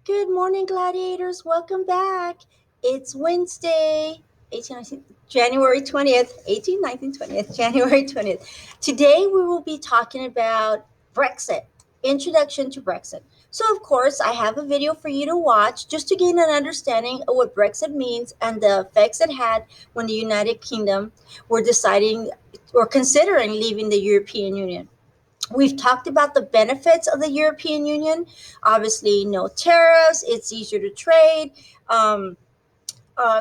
Good morning, gladiators. Welcome back. It's Wednesday, January 20th, 18, 19, 20th, January 20th. Today we will be talking about Brexit, introduction to Brexit. So, of course, I have a video for you to watch just to gain an understanding of what Brexit means and the effects it had when the United Kingdom were deciding or considering leaving the European Union. We've talked about the benefits of the European Union. Obviously, no tariffs, it's easier to trade. Um,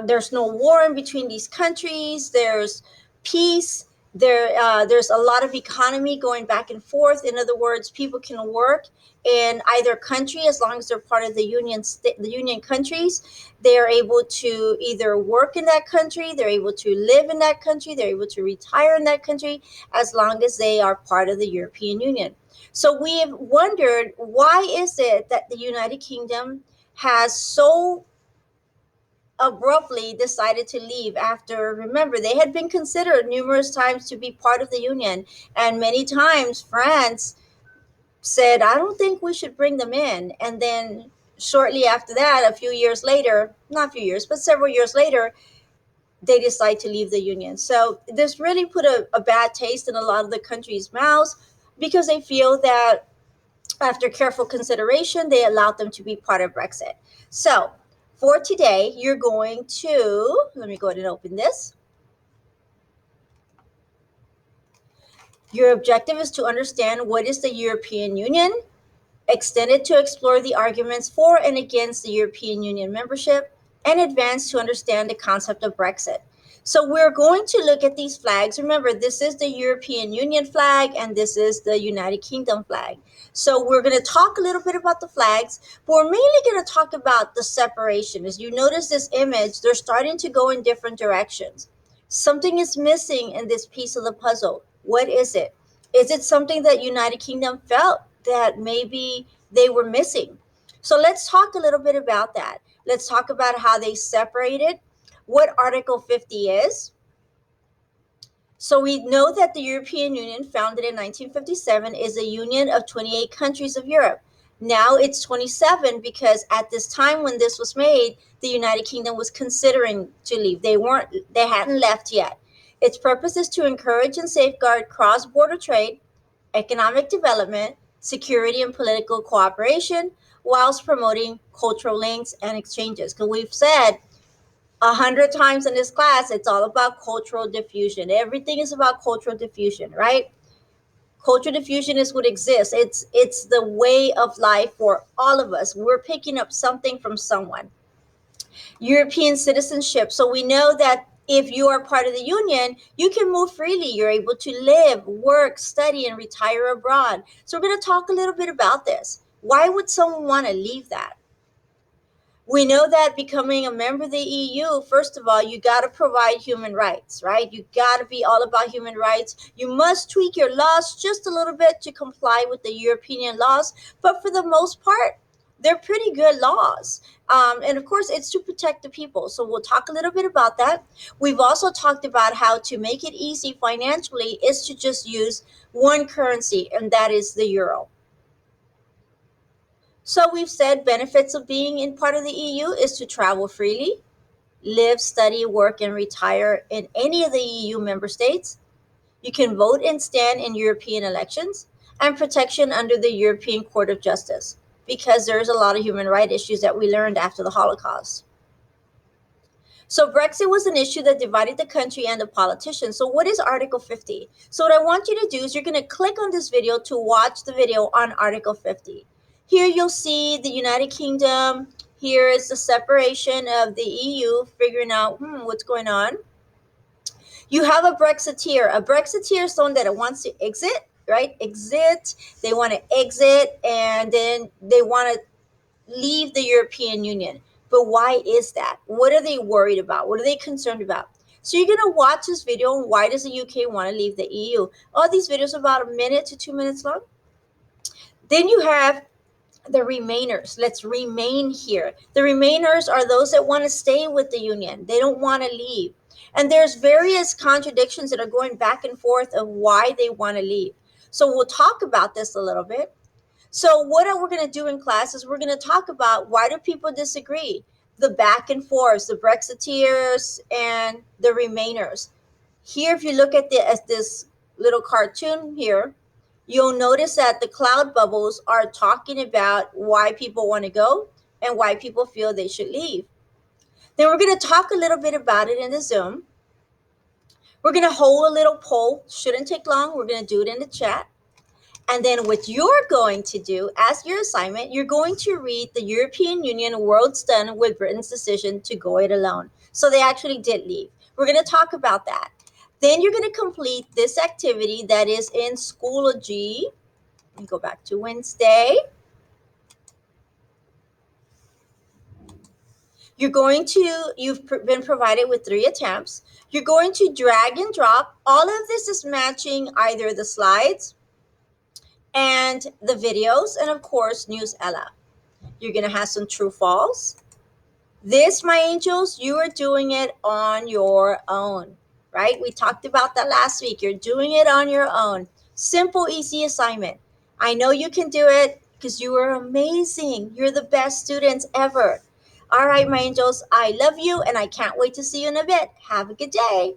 there's no war in between these countries. There's peace. There's a lot of economy going back and forth. In other words, people can work in either country as long as they're part of the the union countries. They are able to either work in that country, they're able to live in that country, they're able to retire in that country as long as they are part of the European Union. So we have wondered, why is it that the United Kingdom has so abruptly decided to leave after, remember, they had been considered numerous times to be part of the union, and many times France said, I don't think we should bring them in. And then shortly after that, a few years later, not a few years, but several years later, they decide to leave the union. So this really put a bad taste in a lot of the countries' mouths because they feel that after careful consideration, they allowed them to be part of Brexit. So for today, you're going to, let me go ahead and open this. Your objective is to understand what is the European Union, extended to explore the arguments for and against the European Union membership, and advance to understand the concept of Brexit. So we're going to look at these flags. Remember, this is the European Union flag and this is the United Kingdom flag. So we're going to talk a little bit about the flags, but we're mainly going to talk about the separation. As you notice this image, they're starting to go in different directions. Something is missing in this piece of the puzzle. What is it? Is it something that United Kingdom felt that maybe they were missing? So let's talk a little bit about that. Let's talk about how they separated, what Article 50 is. So we know that the European Union, founded in 1957, is a union of 28 countries of Europe. Now it's 27 because at this time when this was made, the United Kingdom was considering to leave. They hadn't left yet. Its purpose is to encourage and safeguard cross-border trade, economic development, security, and political cooperation, whilst promoting cultural links and exchanges. Because we've said 100 times in this class, it's all about cultural diffusion. Everything is about cultural diffusion, right? Cultural diffusion is what exists. It's the way of life for all of us. We're picking up something from someone. European citizenship. So we know that if you are part of the union, you can move freely. You're able to live, work, study, and retire abroad. So we're going to talk a little bit about this. Why would someone want to leave that? We know that becoming a member of the EU, first of all, you got to provide human rights, right? You got to be all about human rights. You must tweak your laws just a little bit to comply with the European laws, but for the most part, they're pretty good laws. And of course, it's to protect the people. So we'll talk a little bit about that. We've also talked about how to make it easy financially is to just use one currency, and that is the euro. So we've said benefits of being in part of the EU is to travel freely, live, study, work, and retire in any of the EU member states. You can vote and stand in European elections, and protection under the European Court of Justice, because there's a lot of human rights issues that we learned after the Holocaust. So Brexit was an issue that divided the country and the politicians. So what is Article 50? So what I want you to do is you're going to click on this video to watch the video on Article 50. Here you'll see the United Kingdom. Here is the separation of the EU, figuring out what's going on. You have a Brexiteer. A Brexiteer is someone that wants to exit, right? Exit. They want to exit, and then they want to leave the European Union. But why is that? What are they worried about? What are they concerned about? So you're going to watch this video on why does the UK want to leave the EU. All these videos are about a minute to 2 minutes long. Then you have the remainers. Let's remain here. The remainers are those that want to stay with the union. They don't want to leave. And there's various contradictions that are going back and forth of why they want to leave. So we'll talk about this a little bit. So what we're going to do in class is we're going to talk about why do people disagree, the back and forth, the Brexiteers and the Remainers. Here, if you look at this little cartoon here, you'll notice that the cloud bubbles are talking about why people want to go and why people feel they should leave. Then we're going to talk a little bit about it in the Zoom. We're going to hold a little poll. Shouldn't take long. We're going to do it in the chat. And then what you're going to do as your assignment, you're going to read the European Union World Stunned with Britain's decision to go it alone. So they actually did leave. We're going to talk about that. Then you're going to complete this activity that is in Schoology. Let me go back to Wednesday. You've been provided with 3 attempts. You're going to drag and drop. All of this is matching either the slides and the videos, and of course, News Ella. You're going to have some true false. This, my angels, you are doing it on your own, right? We talked about that last week. You're doing it on your own. Simple, easy assignment. I know you can do it because you are amazing. You're the best students ever. All right, my angels, I love you and I can't wait to see you in a bit. Have a good day.